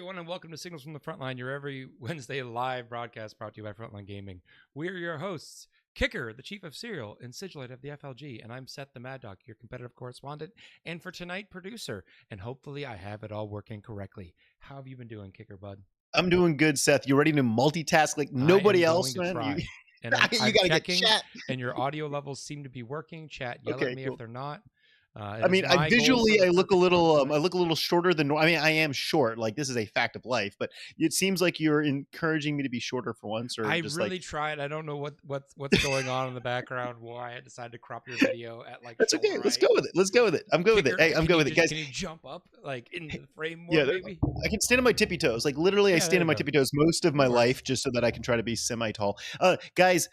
everyone, and welcome to Signals from the Frontline, your every Wednesday live broadcast brought to you by Frontline Gaming. We're your hosts, Kicker, the Chief of Serial, and Sigilite of the FLG, and I'm Seth the Mad Dok, your competitive correspondent, and for tonight, producer. And hopefully I have it all working correctly. How have you been doing, Kicker, bud? I'm doing good, Seth. You ready to multitask like nobody else, man? Try. And I'm gotta checking, get chat. and your audio levels seem to be working. Chat, yell at me cool. if they're not. I mean, I look a little shorter than. I mean, I am short. Like, this is a fact of life. But it seems like you're encouraging me to be shorter for once. Or I just really tried. I don't know what's going on in the background. Why I decided to crop your video at like. That's okay. Let's go with it. I'm good with it. Hey, I'm good with it, guys. Can you jump up like into the frame more? Yeah, maybe I can stand on my tippy toes. Like literally, I stand on my tippy toes most of my life, just so that I can try to be semi-tall. Guys.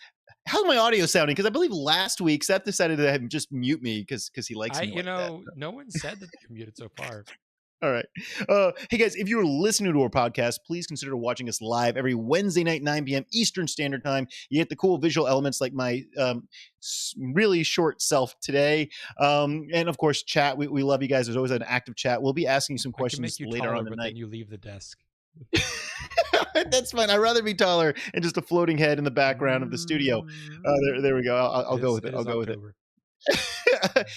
How's my audio sounding? Because I believe last week Seth decided to just mute me because he likes me. No one said that you're muted so far. All right. Hey, guys, if you're listening to our podcast, please consider watching us live every Wednesday night, 9 p.m. Eastern Standard Time. You get the cool visual elements like my really short self today. And, of course, chat. We love you guys. There's always an active chat. We'll be asking you some questions later on tonight. Then you leave the desk. That's fine. I'd rather be taller and just a floating head in the background of the studio. There we go. I'll go with it. I'll go with it.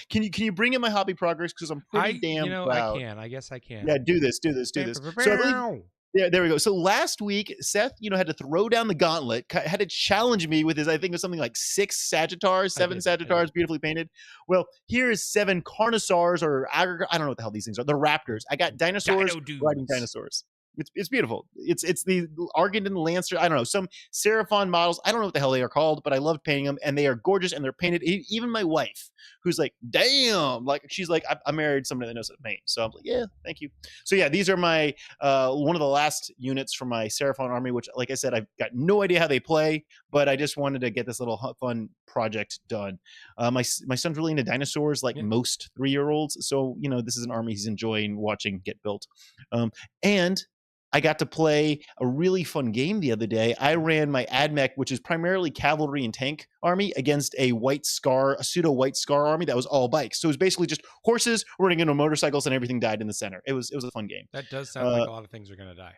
Can you bring in my hobby progress? Because I'm pretty damn proud. I guess I can. Yeah, do this. So I believe, yeah, there we go. So last week, Seth, had to throw down the gauntlet, had to challenge me with his, I think it was something like 7 Sagittars, beautifully painted. Well, here is 7 Carnosaurs or I don't know what the hell these things are. The Raptors. I got dinosaurs riding dinosaurs. It's beautiful. It's the Argandon Lancer. I don't know, some Seraphon models. I don't know what the hell they are called, but I love painting them, and they are gorgeous, and they're painted. Even my wife, who's like, damn, like she's like, I married somebody that knows how to paint. So I'm like, yeah, thank you. So yeah, these are my one of the last units from my Seraphon army, which, like I said, I've got no idea how they play, but I just wanted to get this little fun project done. My son's really into dinosaurs, like most 3-year-olds. So this is an army he's enjoying watching get built, and I got to play a really fun game the other day. I ran my AdMech, which is primarily cavalry and tank army, against a pseudo white scar army that was all bikes. So it was basically just horses running into motorcycles, and everything died in the center. It was a fun game. That does sound like a lot of things are going to die.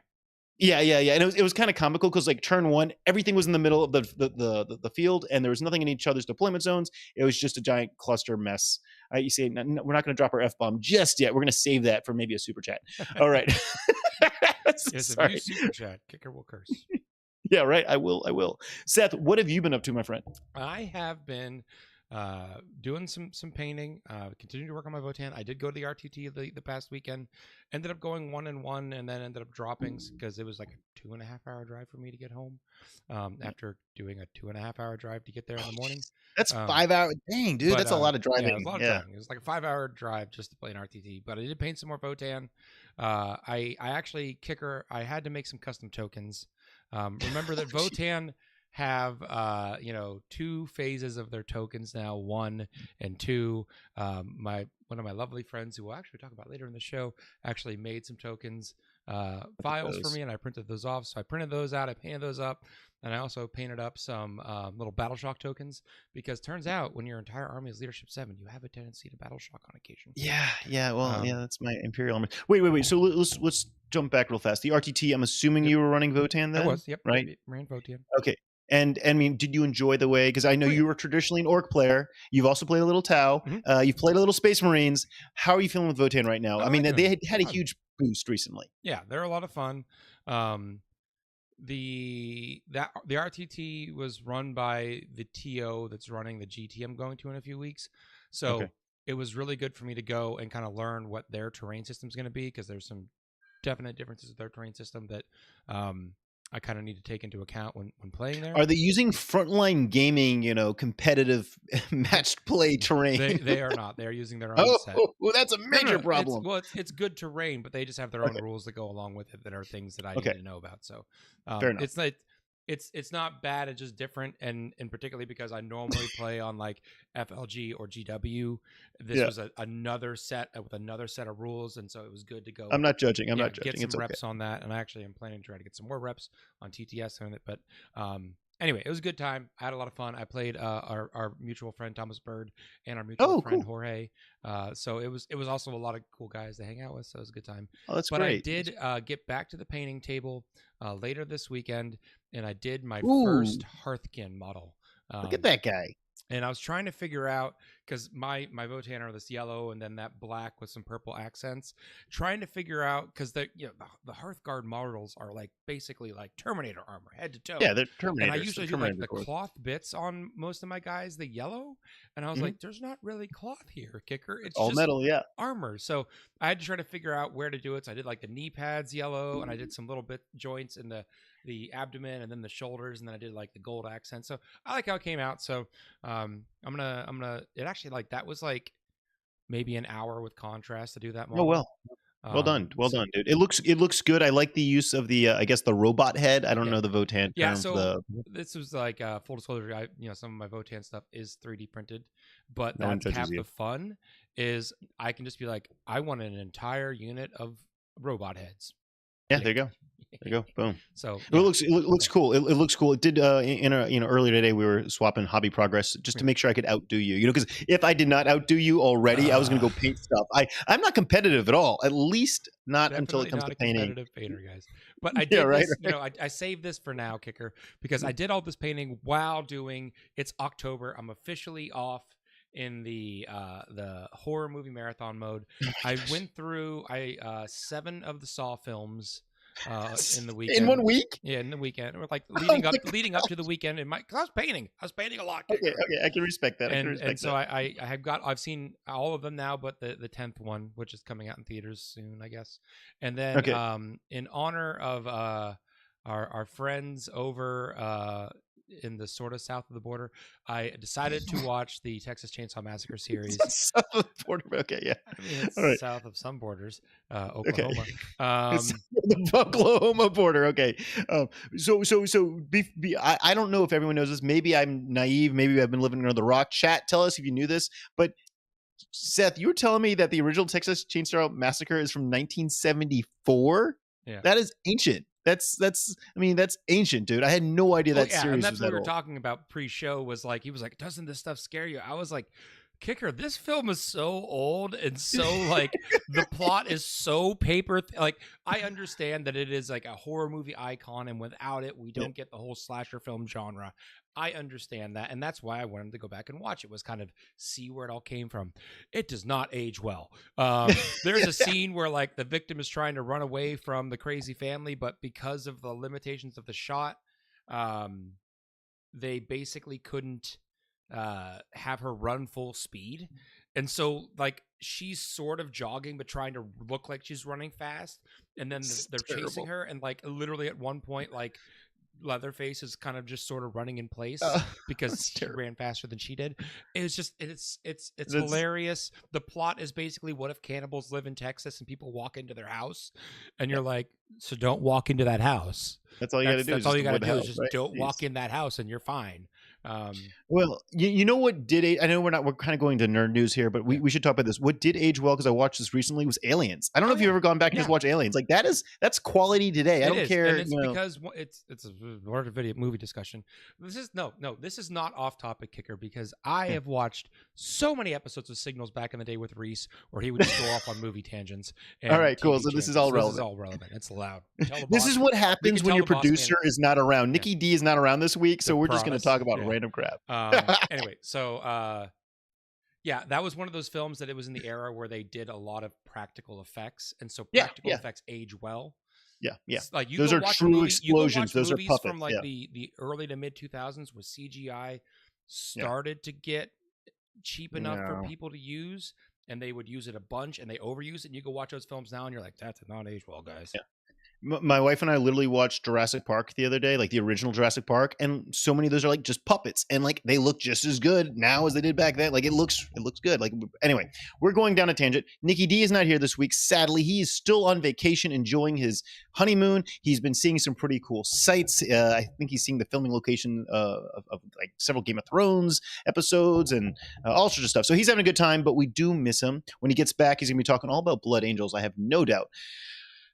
Yeah. And it was kind of comical because like turn 1, everything was in the middle of the field, and there was nothing in each other's deployment zones. It was just a giant cluster mess. You say, we're not going to drop our F-bomb just yet. We're going to save that for maybe a super chat. All right. Yes, if you super chat, Kicker will curse. Yeah, right. I will. Seth, what have you been up to, my friend? I have been doing some painting, continuing to work on my Votan. I did go to the RTT the past weekend, ended up going 1-1, and then ended up dropping because it was like a 2.5-hour drive for me to get home after doing a 2.5-hour drive to get there in the morning. That's 5 hours. Dang, dude, that's a lot of driving. Yeah, it was a lot of driving. It was like a 5-hour drive just to play an RTT, but I did paint some more Votan. I actually, Kicker, I had to make some custom tokens. Remember that Votan have 2 phases of their tokens now, 1 and 2. One of my lovely friends, who we'll actually talk about later in the show, actually made some tokens files for me, and I printed those off. So I printed those out, I painted those up, and I also painted up some little battle shock tokens, because turns out when your entire army is leadership 7, you have a tendency to battle shock on occasion. Yeah. Well, that's my Imperial army. Wait. So let's jump back real fast. The RTT, I'm assuming you were running Votan then? I was. Yep. Right. Ran Votan. Okay. And I mean, did you enjoy the way? Because I know you were traditionally an Orc player. You've also played a little Tau. Mm-hmm. You've played a little Space Marines. How are you feeling with Votan right now? I mean, they had a huge boost recently. Yeah, they're a lot of fun. The RTT was run by the TO that's running the GT I'm going to in a few weeks. So it was really good for me to go and kind of learn what their terrain system is going to be, because there's some definite differences with their terrain system that I kind of need to take into account when playing there. Are they using Frontline Gaming, competitive matched play terrain? They are not. They are using their own set. Well, that's a major problem. It's good terrain, but they just have their own rules that go along with it that are things that I need to know about. So fair enough. It's like it's not bad. It's just different, and particularly because I normally play on like FLG or GW. This was another set with another set of rules, and so it was good to go. I'm not judging. Get some reps on that, and I actually am planning to try to get some more reps on TTS on it. But anyway, it was a good time. I had a lot of fun. I played our mutual friend Thomas Bird and our mutual friend Jorge. So it was also a lot of cool guys to hang out with. So it was a good time. Oh, that's but great. I did get back to the painting table later this weekend, and I did my Ooh. first Hearthkin model. Look at that guy. And I was trying to figure out, because my Votann are this yellow and then that black with some purple accents, trying to figure out, because the Hearthguard models are like basically like Terminator armor head to toe. Yeah, they're Terminators. And I usually do like the cloth bits on most of my guys, the yellow. And I was like, there's not really cloth here, Kicker. It's all just metal, yeah. armor. So I had to try to figure out where to do it. So I did like the knee pads yellow, and I did some little bit joints in the abdomen, and then the shoulders, and then I did like the gold accent. So I like how it came out. So I'm gonna it actually, like, that was like maybe an hour with contrast to do that model. Oh, well done, dude. It looks good. I like the use of the I guess the robot head. I don't know the Votann term. Yeah, so this was like full disclosure. Some of my Votann stuff is 3D printed, but that's half the fun. Is I can just be like, I want an entire unit of robot heads. Yeah, there you go. There you go. Boom. So it looks cool. It looks cool. It did earlier today we were swapping hobby progress just to make sure I could outdo you. Because if I did not outdo you already, I was going to go paint stuff. I'm not competitive at all. At least not until it comes to painting. Competitive painter, guys. But I did this. I saved this for now, Kicker, because I did all this painting while doing. It's October. I'm officially off in the horror movie marathon mode. I went through 7 of the Saw films in the weekend. In 1 week? Yeah, in the weekend. Or like leading up to the weekend. Cause I was painting a lot. Okay, I can respect that. So I've seen all of them now, but the 10th one, which is coming out in theaters soon, I guess. And then in honor of our friends over in the sort of south of the border, I decided to watch the Texas Chainsaw Massacre series. South of the border, okay, yeah. I mean, it's south of some borders, Oklahoma. It's the Oklahoma border, okay. So I don't know if everyone knows this. Maybe I'm naive. Maybe I've been living under the rock. Chat, tell us if you knew this. But Seth, you were telling me that the original Texas Chainsaw Massacre is from 1974. Yeah, that is ancient. That's ancient, dude. I had no idea that series and that's was what that we were old. talking about pre-show. Was like, he was like, doesn't this stuff scare you? I was like, Kicker, this film is so old and so like the plot is so paper. Like, I understand that it is like a horror movie icon, and without it, we don't get the whole slasher film genre. I understand that, and that's why I wanted to go back and watch it, was kind of see where it all came from. It does not age well. There's a scene where like the victim is trying to run away from the crazy family, but because of the limitations of the shot, they basically couldn't have her run full speed. And so like she's sort of jogging but trying to look like she's running fast, and then they're chasing her, and like literally at one point like Leatherface is kind of just sort of running in place because she ran faster than she did. It was just it's hilarious. The plot is basically, what if cannibals live in Texas and people walk into their house, and you're like, so don't walk into that house. That's all you got to do. That's all you got to do is just don't walk in that house, and you're fine. Well, you know what did age? I know we're kind of going to nerd news here, but we should talk about this. What did age well, because I watched this recently, was Aliens. I don't know if you've ever gone back and just watch Aliens. Like that's quality today. I don't care. And it's because it's a larger video movie discussion. This is this is not off topic, Kicker, because I have watched so many episodes of Signals back in the day with Reese, where he would just go off on movie tangents. All right, cool. So this is all relevant. This is all relevant. It's allowed. This is what happens when your producer is not around. Nicky Dee is not around this week, so we're just going to talk about random crap. Anyway, so that was one of those films that it was in the era where they did a lot of practical effects, and so practical effects age well. Yeah. Like those are true explosions. Those are puppets from like the early to mid 2000s, where CGI started to get cheap enough for people to use, and they would use it a bunch, and they overuse it. And you go watch those films now, and you're like, that did not age well, guys. Yeah. My wife and I literally watched Jurassic Park the other day, like the original Jurassic Park, and so many of those are like just puppets, and like they look just as good now as they did back then. Like it looks good. Like, anyway, we're going down a tangent. Nicky Dee is not here this week. Sadly, he is still on vacation enjoying his honeymoon. He's been seeing some pretty cool sights. I think he's seeing the filming location of like several Game of Thrones episodes and all sorts of stuff. So he's having a good time, but we do miss him. When he gets back, he's gonna be talking all about Blood Angels, I have no doubt.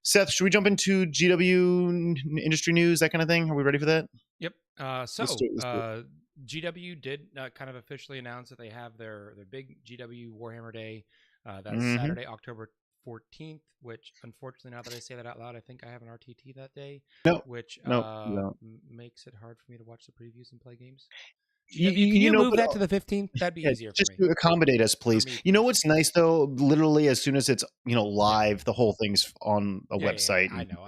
Seth, should we jump into GW industry news, that kind of thing? Are we ready for that? Yep. Let's do it. GW did kind of officially announce that they have their big GW Warhammer Day. That's Mm-hmm. Saturday, October 14th, which unfortunately, now that I say that out loud, I think I have an RTT that day, which makes it hard for me to watch the previews and play games. GW, can you move that to the 15th? That'd be easier for me. Just to accommodate us, please. You know what's nice though? Literally, as soon as it's live, the whole thing's on a website. I know.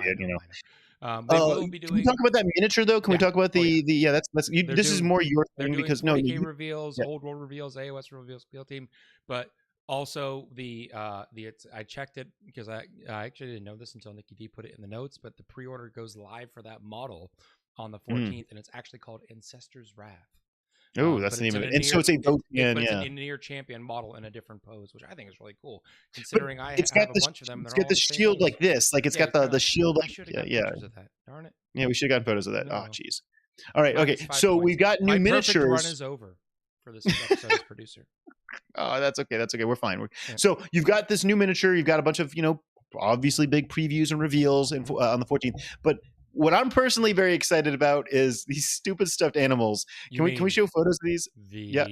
They will be doing. Can we talk about that miniature though? Can we talk about the? That's this is more your thing because 40K reveals, old world reveals, AOS reveals, field team, but also I checked it because I actually didn't know this until Nicky Dee put it in the notes, but the pre-order goes live for that model on the 14th, and it's actually called Ancestor's Wrath. Oh, that's the name of it. And so it's a near champion model in a different pose, which I think is really cool. Considering I have a bunch of them. It's got the shield like this. Like it's got the shield like pictures of that. Darn it. Yeah, we should have gotten photos of that. Oh, jeez. All right. Okay. So we've got new miniatures. My perfect run is over for this episode as producer. Oh, that's okay. That's okay. We're fine. So you've got this new miniature. You've got a bunch of obviously big previews and reveals on the 14th, but what I'm personally very excited about is these stupid stuffed animals. Can we show photos of these? Yeah.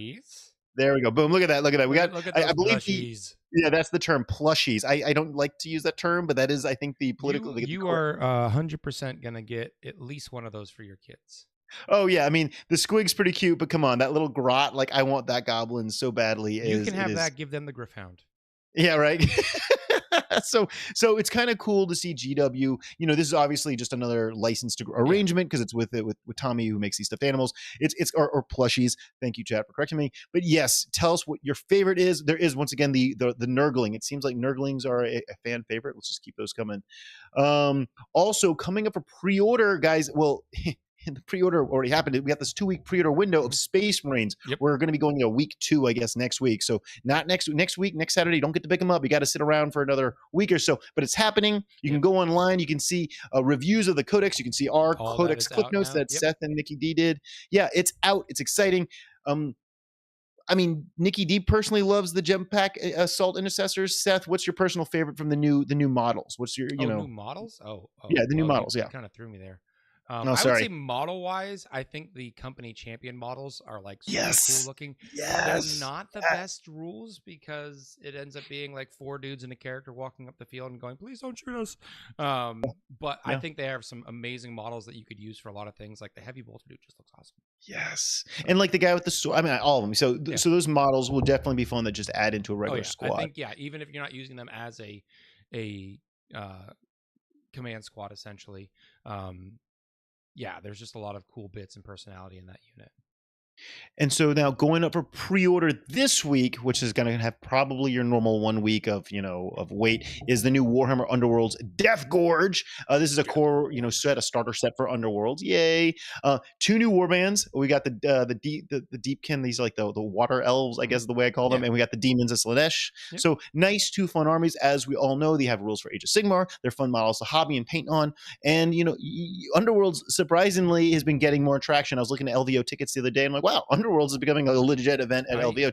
There we go. Boom. Look at that. Look at that. We got, I believe plushies. That's the term, plushies. I don't like to use that term, but that is, I think, the political. You are 100% going to get at least one of those for your kids. Oh, yeah. I mean, the squig's pretty cute, but come on. That little grot, like, I want that goblin so badly. You can have that. Give them the Griffhound. Yeah, right. So it's kind of cool to see GW. This is obviously just another licensed arrangement because it's with Tommy, who makes these stuffed animals. It's or plushies. Thank you, chat, for correcting me. But yes, tell us what your favorite is. There is once again the Nurgling. It seems like Nurglings are a fan favorite. Let's just keep those coming. Also coming up for pre-order, guys. Well. The pre-order already happened. We got this 2-week pre-order window of Space Marines. Yep. We're going to be going to week 2, I guess, next week. So not next week, next Saturday. Don't get to pick them up. You got to sit around for another week or so. But it's happening. You can go online. You can see reviews of the codex. You can see our codex clip notes that Seth and Nicky Dee did. Yeah, it's out. It's exciting. I mean, Nicky Dee personally loves the Gem Pack Assault Intercessors. Seth, what's your personal favorite from the new models? What's your new models? Yeah, the new models. Yeah, kind of threw me there. I would say model-wise, I think the company champion models are like super cool looking. Yes. They're not the best rules because it ends up being like 4 dudes and a character walking up the field and going, "Please don't shoot us." But I think they have some amazing models that you could use for a lot of things. Like the heavy bolter dude just looks awesome. Yes, and like the guy with the sword. I mean, all of them. So those models will definitely be fun to just add into a regular squad. I think even if you're not using them as a command squad, essentially. There's just a lot of cool bits and personality in that unit. And so now going up for pre-order this week, which is going to have probably your normal 1 week of wait, is the new Warhammer Underworlds Death Gorge. This is a core, set, a starter set for Underworlds. Yay! 2 new warbands. We got the Deepkin. These are like the water elves, I guess is the way I call them, and we got the demons of Slanesh. Yep. So nice 2 fun armies. As we all know, they have rules for Age of Sigmar. They're fun models to hobby and paint on. And Underworlds surprisingly has been getting more traction. I was looking at LVO tickets the other day, and I'm like, wow, Underworlds is becoming a legit event at LVO.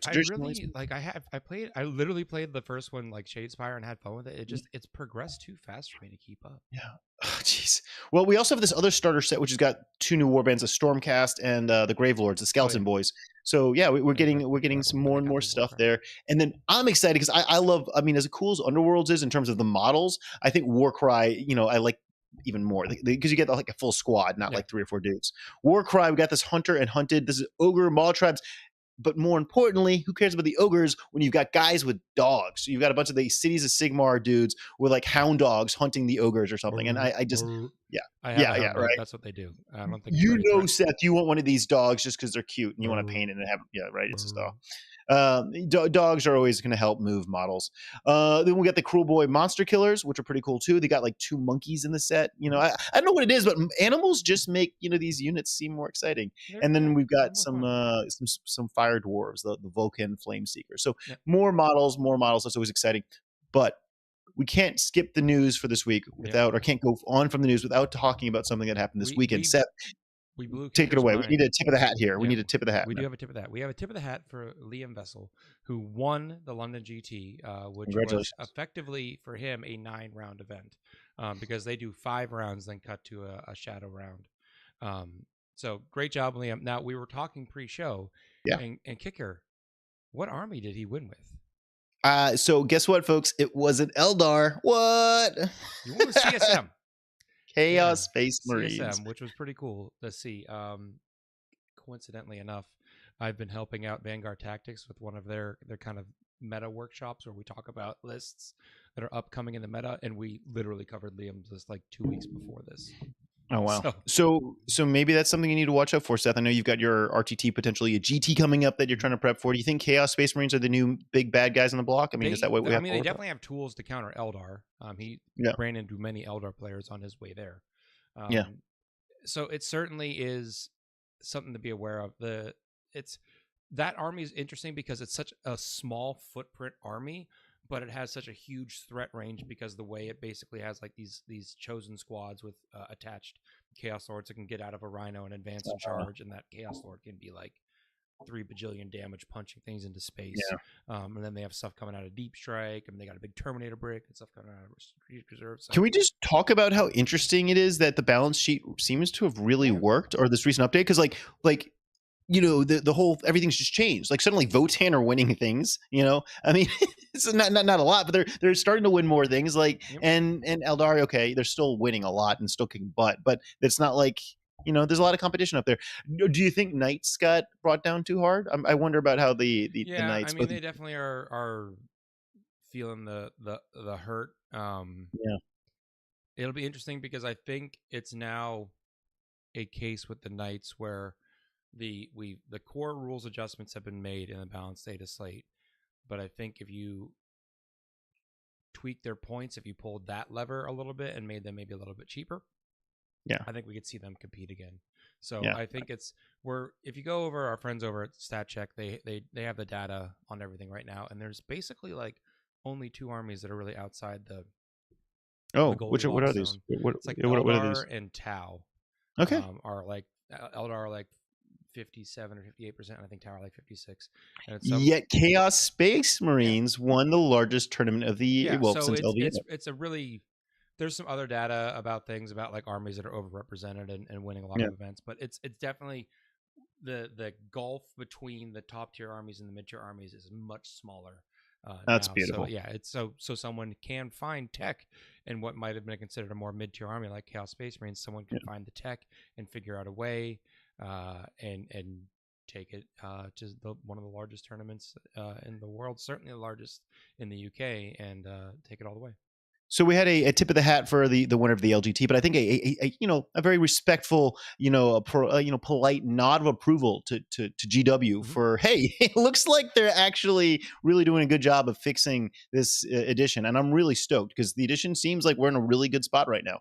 I literally played the first one like Shadespire and had fun with it. It's progressed too fast for me to keep up. Yeah. Oh, jeez. Well, we also have this other starter set, which has got 2 new warbands, a Stormcast and the Gravelords, the Skeleton Boys. So yeah, we're getting some more and more stuff there. And then I'm excited because I love. I mean, as cool as Underworlds is in terms of the models, I think Warcry. I like even more because you get like a full squad, not like 3 or 4 dudes. Warcry, we got this Hunter and Hunted. This is Ogre Maw Tribes. But more importantly, who cares about the ogres when you've got guys with dogs? So you've got a bunch of the Cities of Sigmar dudes with like hound dogs hunting the ogres or something. And I just, right. That's what they do. I don't think Seth, you want one of these dogs just because they're cute and you want to paint it and have, right. It's just dogs are always going to help move models. Then we got the Cruel Boy Monster Killers, which are pretty cool too. They got like 2 monkeys in the set. I don't know what it is, but animals just make these units seem more exciting. And then we've got some fire dwarves, the Vulcan Flame Seeker. So more models. That's always exciting. But we can't skip the news for this week or can't go on from the news without talking about something that happened this weekend. Seth, take it away. We need a tip of the hat here. We need a tip of the hat. We do have a tip of that. We have a tip of the hat for Liam Vessel, who won the London GT, which was effectively for him a 9-round event because they do 5 rounds, then cut to a shadow round. So great job, Liam. Now we were talking pre-show. Yeah. And Kicker, what army did he win with? So guess what, folks? It was an Eldar. What? You won with CSM. Chaos Space Marines. CSM, which was pretty cool to see. Coincidentally enough, I've been helping out Vanguard Tactics with one of their kind of meta workshops where we talk about lists that are upcoming in the meta, and we literally covered Liam's list like 2 weeks before this. Oh wow! So maybe that's something you need to watch out for, Seth. I know you've got your RTT, potentially a GT coming up that you're trying to prep for. Do you think Chaos Space Marines are the new big bad guys on the block? I mean, is that what we have? I mean, they definitely have tools to counter Eldar. He ran into many Eldar players on his way there. So it certainly is something to be aware of. That army is interesting because it's such a small footprint army, but it has such a huge threat range because the way it basically has like these chosen squads with attached Chaos Lords that can get out of a Rhino and advance and charge, and that Chaos Lord can be like 3 bajillion damage punching things into space. And then they have stuff coming out of Deep Strike, and they got a big Terminator brick and stuff coming out of Strategic Reserve. So. Can we just talk about how interesting it is that the balance sheet seems to have really worked, or this recent update? Because like you know, the whole everything's just changed. Like suddenly Votann are winning things, you know. I mean, it's not a lot, but they're starting to win more things. Like and Eldar, okay, they're still winning a lot and still kicking butt, but it's not like, you know, there's a lot of competition up there. Do you think Knights got brought down too hard? I wonder about how the Knights. I mean, they definitely are feeling the hurt. It'll be interesting because I think it's now a case with the Knights where the core rules adjustments have been made in the balanced data slate, but I think if you tweak their points, if you pulled that lever a little bit and made them maybe a little bit cheaper, I think we could see them compete again. So I think if you go over our friends over at StatCheck, they have the data on everything right now, and there's basically like only 2 armies that are really outside the what are these? It's like Eldar and Tau. Okay, are like Eldar are like 57 or 58%, and I think Tower like 56. And yet Chaos Space Marines won the largest tournament of the year. Since LVO. It's a really, there's some other data about things about like armies that are overrepresented and winning a lot of events, but it's definitely the gulf between the top tier armies and the mid tier armies is much smaller. That's now. beautiful. So so someone can find tech in what might have been considered a more mid tier army like Chaos Space Marines. Someone can find the tech and figure out a way and take it to one of the largest tournaments in the world, certainly the largest in the UK, and take it all the way. So we had a tip of the hat for the winner of the LGT, but I think a very respectful, polite nod of approval to GW for, hey, it looks like they're actually really doing a good job of fixing this edition, and I'm really stoked because the edition seems like we're in a really good spot right now.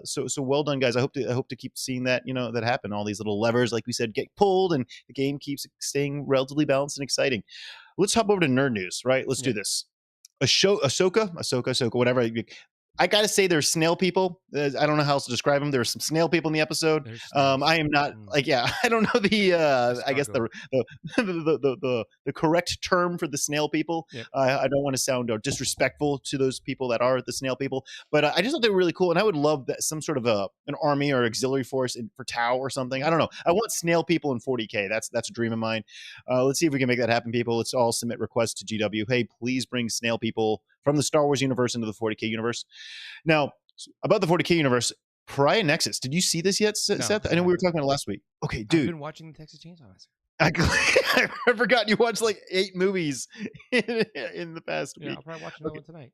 So well done, guys. I hope to keep seeing that that happen. All these little levers, like we said, get pulled, and the game keeps staying relatively balanced and exciting. Let's hop over to nerd news, right? Let's do this. Ahsoka, whatever. I gotta say, there's snail people. I don't know how else to describe them. There's some snail people in the episode. I am not I don't know I guess the correct term for the snail people. I don't want to sound disrespectful to those people that are the snail people, but I just thought they were really cool, and I would love that some sort of an army or auxiliary force for Tau or something. I don't know. I want snail people in 40K. That's a dream of mine. Let's see if we can make that happen, people. Let's all submit requests to GW. Hey, please bring snail people from the Star Wars universe into the 40K universe. Now, about the 40K universe, Pariah Nexus. Did you see this yet, Seth? No, I know we were talking about it last week. Okay, dude. I've been watching the Texas Chainsaw Massacre. I forgot you watched like 8 movies in the past week. I'll probably watch another one tonight.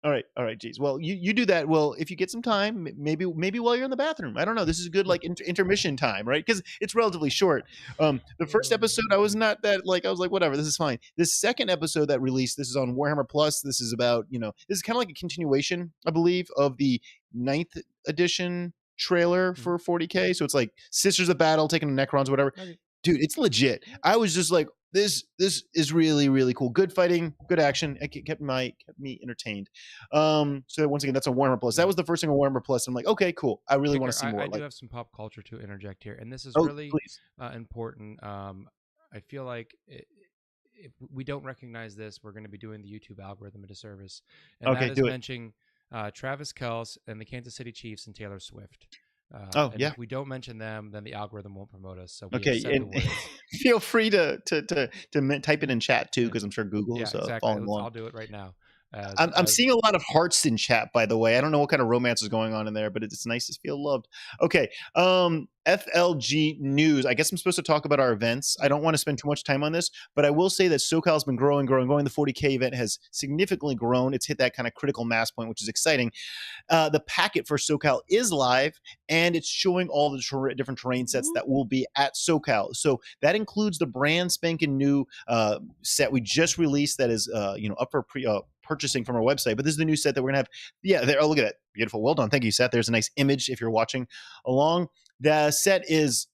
All right, geez. Well, you do that. Well, if you get some time, maybe while you're in the bathroom. I don't know. This is a good like intermission time, right? Because it's relatively short. The first episode, I was not that I was like, whatever, this is fine. This second episode that released, this is on Warhammer Plus. This is about, this is kind of like a continuation, I believe, of the 9th edition trailer for 40K. So it's like Sisters of Battle, taking the Necrons, whatever. Okay. Dude, it's legit. I was just like, this is really, really cool. Good fighting, good action. It kept me entertained. So once again, that's a Warhammer Plus. That was the first thing on Warhammer Plus. I'm like, okay, cool. I really want to see more. I do have some pop culture to interject here, and this is really important. I feel like if we don't recognize this, we're going to be doing the YouTube algorithm a disservice. And that is mentioning Travis Kelce and the Kansas City Chiefs and Taylor Swift. And if we don't mention them, then the algorithm won't promote us. So we have said the words. Feel free to type it in chat too, because I'm sure Google's following along. I'll do it right now. I'm seeing a lot of hearts in chat, by the way. I don't know what kind of romance is going on in there, but it's nice to feel loved. Okay. FLG News. I guess I'm supposed to talk about our events. I don't want to spend too much time on this, but I will say that SoCal's been growing. The 40K event has significantly grown. It's hit that kind of critical mass point, which is exciting. The packet for SoCal is live, and it's showing all the different terrain sets that will be at SoCal. So that includes the brand spanking new set we just released that is up for purchasing from our website. But this is the new set that we're gonna have. Yeah, there. Oh, look at that, beautiful. Well done, thank you, Seth. There's a nice image if you're watching along. The set is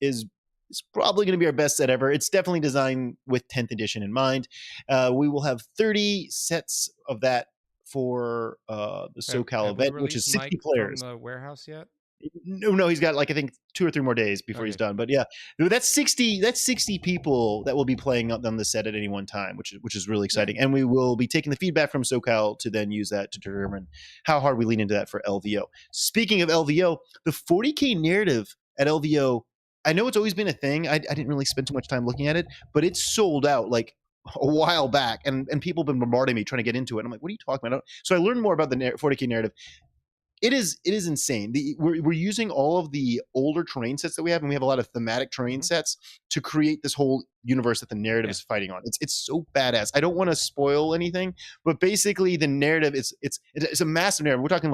probably going to be our best set ever. It's definitely designed with 10th edition in mind. We will have 30 sets of that for the SoCal event, which is 60 players. From the warehouse yet? No, he's got I think 2 or 3 more days before he's done. But yeah, that's 60 people that will be playing on the set at any one time, which is really exciting. And we will be taking the feedback from SoCal to then use that to determine how hard we lean into that for LVO. Speaking of LVO, the 40K narrative at LVO, I know it's always been a thing. I didn't really spend too much time looking at it, but it's sold out a while back, and people have been bombarding me trying to get into it. And I'm like, what are you talking about? So I learned more about the 40K narrative. It is insane. We're using all of the older terrain sets that we have, and we have a lot of thematic terrain sets to create this whole universe that the narrative is fighting on. It's so badass. I don't want to spoil anything, but basically the narrative it's a massive narrative. We're talking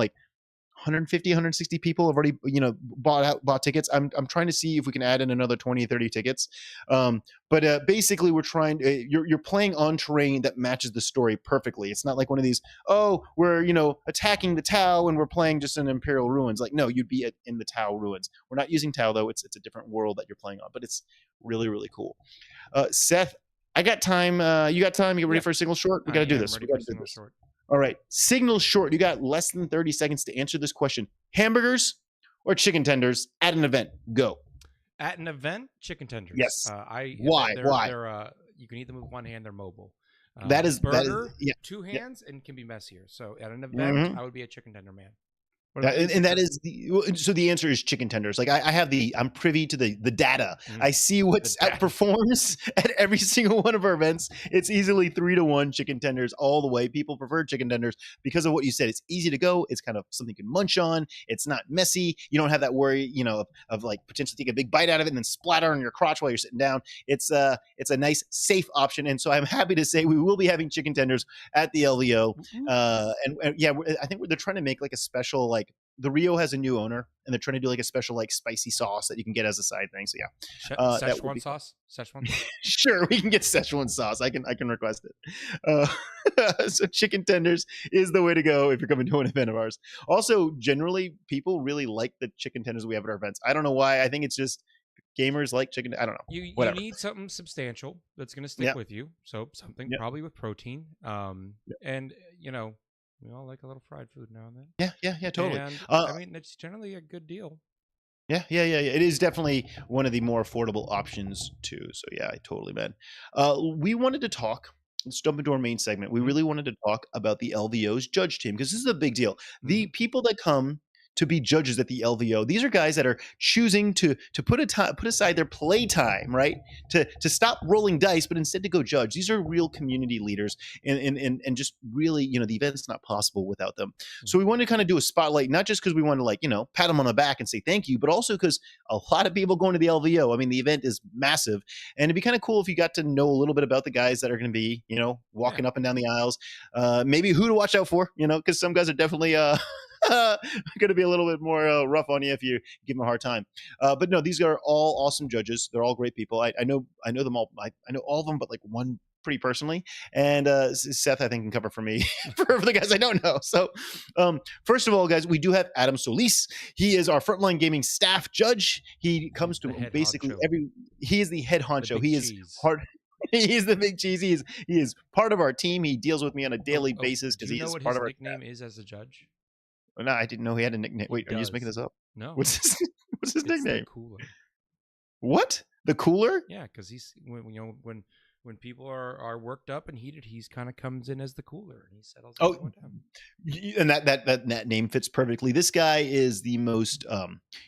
150, 160 people have already, bought tickets. I'm trying to see if we can add in another 20, 30 tickets. But basically we're trying, you're playing on terrain that matches the story perfectly. It's not like one of these, we're, attacking the Tau and we're playing just in Imperial ruins. No, you'd be in the Tau ruins. We're not using Tau though. It's a different world that you're playing on, but it's really, really cool. Seth, I got time. You got time? You get ready for a single short? We got to do this. We got to do this. Short. All right. Signal short. You got less than 30 seconds to answer this question. Hamburgers or chicken tenders at an event? Go. At an event, chicken tenders. Yes. Why? They're, you can eat them with one hand. They're mobile. Burger, 2 hands, and can be messier. So at an event, I would be a chicken tender man. And that is the answer is chicken tenders. I'm privy to the data. I see what's outperforms at every single one of our events. It's easily 3-1 chicken tenders all the way. People prefer chicken tenders because of what you said. It's easy to go. It's kind of something you can munch on. It's not messy. You don't have that worry, of potentially taking a big bite out of it and then splatter on your crotch while you're sitting down. It's a nice, safe option. And so I'm happy to say we will be having chicken tenders at the LVO. I think they're trying to make a special the Rio has a new owner, and they're trying to do a special spicy sauce that you can get as a side thing. So yeah, Szechuan sauce. Szechuan. Sure, we can get Szechuan sauce. I can request it. So chicken tenders is the way to go if you're coming to an event of ours. Also, generally, people really like the chicken tenders we have at our events. I don't know why. I think it's just gamers like chicken. I don't know. You need something substantial that's going to stick with you. So something probably with protein. And we all like a little fried food now and then. Yeah, totally. And it's generally a good deal. Yeah. It is definitely one of the more affordable options too. So yeah, totally, man. We wanted to talk. Let's jump into our main segment. We really wanted to talk about the LVO's judge team because this is a big deal. The people that come to be judges at the LVO, these are guys that are choosing to put aside their play time, right? To stop rolling dice, but instead to go judge. These are real community leaders, and just really, the event's not possible without them. So we wanted to kind of do a spotlight, not just because we want to pat them on the back and say thank you, but also because a lot of people going to the LVO. I mean, the event is massive, and it'd be kind of cool if you got to know a little bit about the guys that are going to be, walking up and down the aisles, maybe who to watch out for, because some guys are definitely going to be a little bit more rough on you if you give them a hard time. But no, these are all awesome judges. They're all great people. I know them all. I know all of them, but one pretty personally. And Seth, I think, can cover for me for the guys I don't know. So first of all, guys, we do have Adam Solis. He is our Frontline Gaming staff judge. He comes to basically he is the head honcho. He is part. He's the big cheese. He is part of our team. He deals with me on a daily basis because he is part of our nickname is as a judge. No, I didn't know he had a nickname. Wait, are you just making this up? No. What's his nickname? The Cooler. What? The Cooler? Yeah, because he's when when people are worked up and heated, he's kind of comes in as the cooler and he settles everyone down. And that name fits perfectly. This guy is the most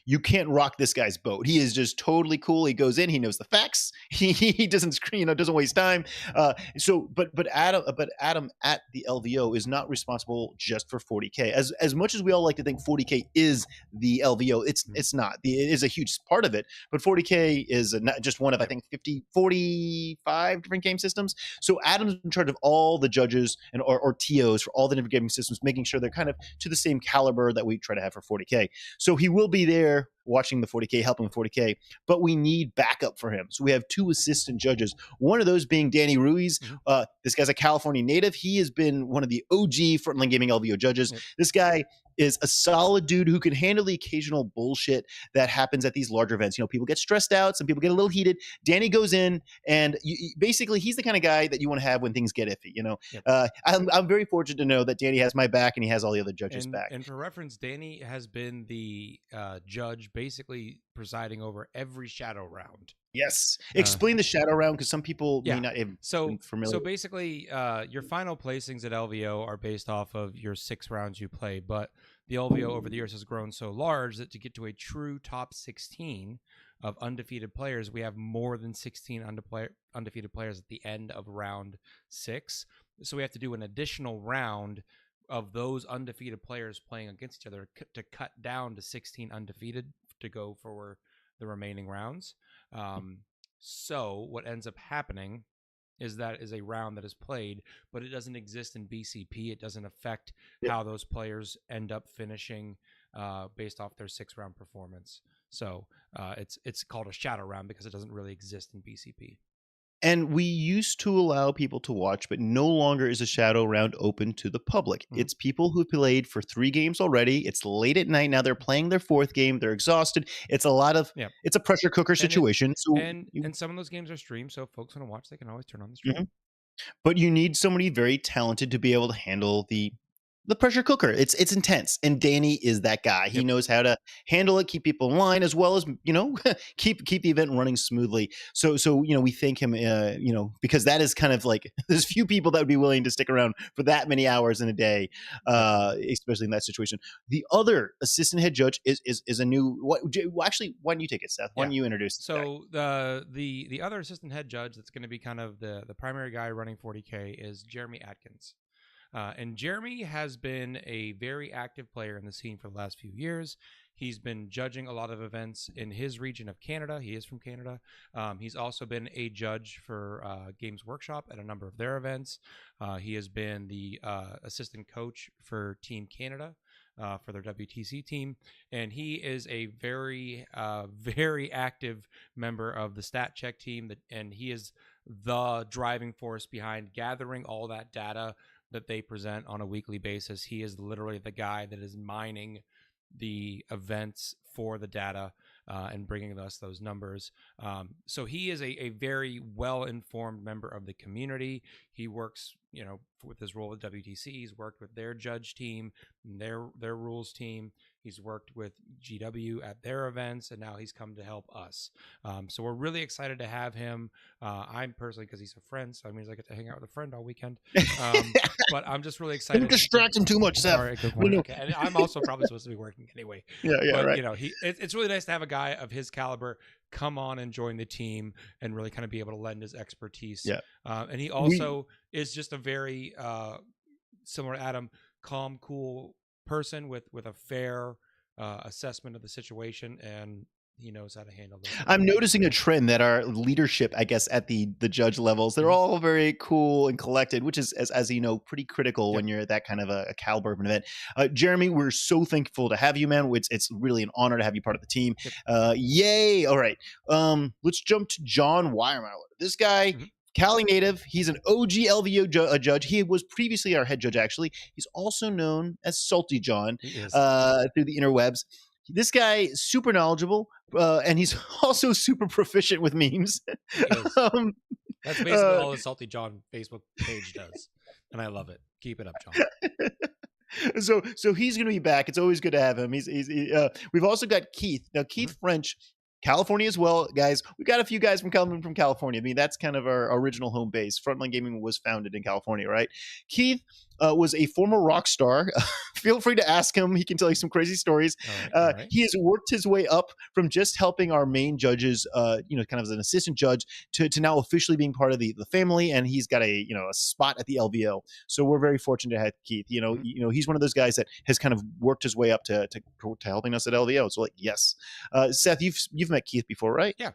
you can't rock this guy's boat. He is just totally cool. He goes in, he knows the facts. He doesn't screen, doesn't waste time. But Adam at the LVO is not responsible just for 40K. As much as we all like to think 40K is the LVO, it's not. It is a huge part of it, but 40K is not just one of, I think, 45 different game systems. So Adam's in charge of all the judges and or TOs for all the different gaming systems, making sure they're kind of to the same caliber that we try to have for 40K. So he will be there watching the 40K, helping with 40K, but we need backup for him. So we have 2 assistant judges, one of those being Danny Ruiz. This guy's a California native. He has been one of the OG Frontline Gaming LVO judges. Yep. This guy is a solid dude who can handle the occasional bullshit that happens at these larger events. People get stressed out. Some people get a little heated. Danny goes in, and basically he's the kind of guy that you want to have when things get iffy. Yep. I'm very fortunate to know that Danny has my back and he has all the other judges' back. And for reference, Danny has been the judge basically presiding over every shadow round. Yes. Explain the shadow round, because some people may not have been familiar. So basically, your final placings at LVO are based off of your 6 rounds you play, but the LVO over the years has grown so large that to get to a true top 16 of undefeated players, we have more than 16 undefeated players at the end of round 6. So we have to do an additional round of those undefeated players playing against each other to cut down to 16 undefeated to go for the remaining rounds. So what ends up happening is that is a round that is played, but it doesn't exist in BCP. It doesn't affect how those players end up finishing based off their 6-round performance. So it's called a shadow round because it doesn't really exist in BCP. And we used to allow people to watch, but no longer is a shadow round open to the public. It's people who played for 3 games already. It's late at night. Now they're playing their 4th game. They're exhausted. It's a lot of, it's a pressure cooker situation. And some of those games are streamed. So if folks want to watch, they can always turn on the stream. But you need somebody very talented to be able to handle the pressure cooker. It's intense, and Danny is that guy. He knows how to handle it, keep people in line, as well as keep the event running smoothly. So we thank him, because that is kind of like there's few people that would be willing to stick around for that many hours in a day, especially in that situation. The other assistant head judge is a new. Actually, why don't you take it, Seth? Why don't you introduce? So the other assistant head judge that's going to be kind of the primary guy running 40K is Jeremy Atkins. And Jeremy has been a very active player in the scene for the last few years. He's been judging a lot of events in his region of Canada. He is from Canada. He's also been a judge for Games Workshop at a number of their events. He has been the assistant coach for Team Canada for their WTC team. And he is a very, very active member of the stat check team. And he is the driving force behind gathering all that data that they present on a weekly basis. He is literally the guy that is mining the events for the data and bringing us those numbers. So he is a very well-informed member of the community. He works, with his role with WTC. He's worked with their judge team, their rules team. He's worked with GW at their events, and now he's come to help us. So we're really excited to have him. I'm personally, because he's a friend, so that means I get to hang out with a friend all weekend. But I'm just really excited. Don't distract him too much, Seth. All right, good point. Okay. And I'm also probably supposed to be working anyway. But, right. It's really nice to have a guy of his caliber come on and join the team and really kind of be able to lend his expertise. Yeah. And he also is just a very similar to Adam, calm, cool person with a fair assessment of the situation, and he knows how to handle this. I'm noticing a trend that our leadership, I guess, at the judge levels, they're all very cool and collected, which is, as you know, pretty critical when you're at that kind of a caliber of an event. Jeremy, we're so thankful to have you, man. It's really an honor to have you part of the team. Yay! All right, let's jump to John Weiermauer. This guy. Cali native. He's an OG LVO judge. He was previously our head judge, actually. He's also known as Salty John through the interwebs. This guy is super knowledgeable, and he's also super proficient with memes. That's basically all the Salty John Facebook page does, and I love it. Keep it up, John. So he's going to be back. It's always good to have him. We've also got Keith. Now, Keith French California as well, guys. We got a few guys from California. I mean, that's kind of our original home base. Frontline Gaming was founded in California, right? Keith was a former rock star. Feel free to ask him. He can tell you some crazy stories. All right. He has worked his way up from just helping our main judges, kind of as an assistant judge, to now officially being part of the family. And he's got a spot at the LVO. So we're very fortunate to have Keith. He's one of those guys that has kind of worked his way up to helping us at LVO. So yes, Seth, you've met Keith before, right? Yeah.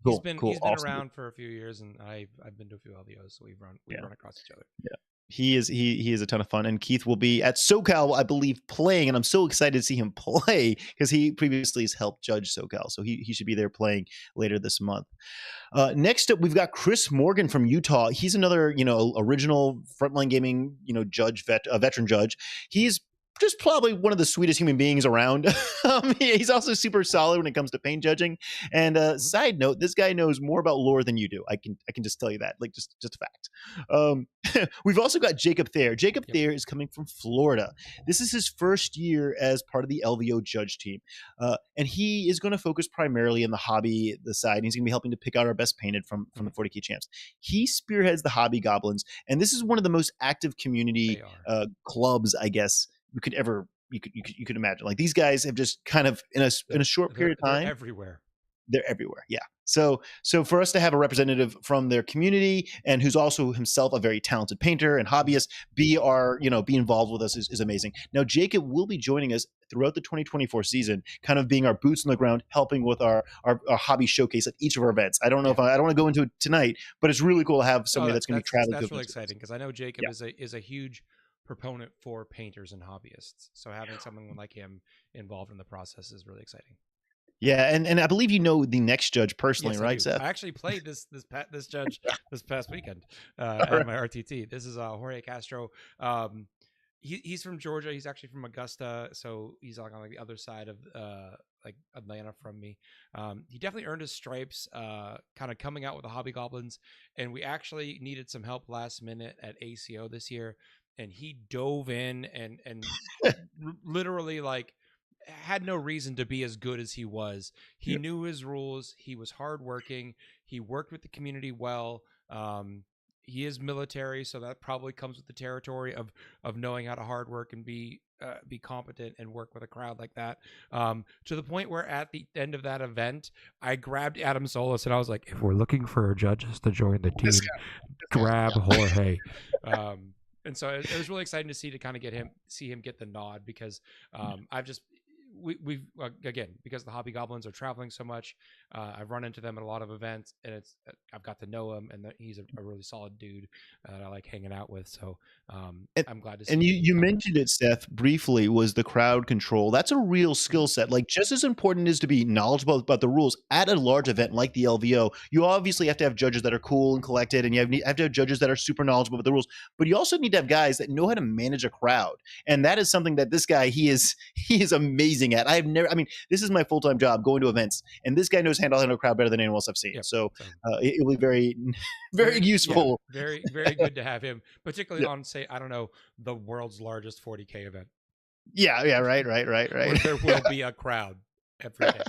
Cool, he's been awesome. Around for a few years, and I've been to a few LVOs, so we've run across each other. Yeah. He is a ton of fun, and Keith will be at SoCal, I believe, playing, and I'm so excited to see him play because he previously has helped judge SoCal, so he should be there playing later this month. Next up, we've got Chris Morgan from Utah. He's another original Frontline Gaming veteran judge. He's just probably one of the sweetest human beings around. He's also super solid when it comes to paint judging. And side note, this guy knows more about lore than you do. I can just tell you that, like just a fact. We've also got Jacob Thayer. Jacob Thayer is coming from Florida. This is his first year as part of the LVO judge team, and he is going to focus primarily on the hobby side. And he's going to be helping to pick out our best painted from the 40K champs. He spearheads the hobby goblins, and this is one of the most active community clubs, I guess, you could imagine. Like, these guys have just kind of in a short period of time, they're everywhere. Yeah. So for us to have a representative from their community and who's also himself a very talented painter and hobbyist be involved with us is amazing. Now, Jacob will be joining us throughout the 2024 season, kind of being our boots on the ground, helping with our hobby showcase at each of our events. I don't know if I don't want to go into it tonight, but it's really cool to have somebody that's going to be traveling. That's really exciting because I know Jacob is a huge proponent for painters and hobbyists. So having someone like him involved in the process is really exciting. Yeah, and I believe the next judge personally, yes, right, Seth? I actually played this judge this past weekend at my RTT. This is Jorge Castro. He's from Georgia. He's actually from Augusta, so he's on the other side of like Atlanta from me. He definitely earned his stripes kind of coming out with the Hobby Goblins, and we actually needed some help last minute at ACO this year. And he dove in and literally had no reason to be as good as he was. He knew his rules. He was hardworking. He worked with the community well. He is military, so that probably comes with the territory of knowing how to hard work and be competent and work with a crowd like that. To the point where at the end of that event, I grabbed Adam Solis and I was like, if we're looking for judges to join the team, grab Jorge. And so it was really exciting to see him get the nod because we've again, because the Hobby Goblins are traveling so much, I've run into them at a lot of events, and I've got to know him, and he's a really solid dude that I like hanging out with. So I'm glad to see. And you mentioned it, Seth, briefly, was the crowd control. That's a real skill set. Like, just as important as to be knowledgeable about the rules at a large event like the LVO, you obviously have to have judges that are cool and collected, and you have to have judges that are super knowledgeable about the rules, but you also need to have guys that know how to manage a crowd. And that is something that this guy, he is amazing at. This is my full-time job, going to events, and this guy knows how to handle a crowd better than anyone else I've seen. Yep. So it will be very, very useful. Yeah, very, very good to have him, particularly on, say, I don't know, the world's largest 40K event. Yeah, right. Where there will be a crowd every day.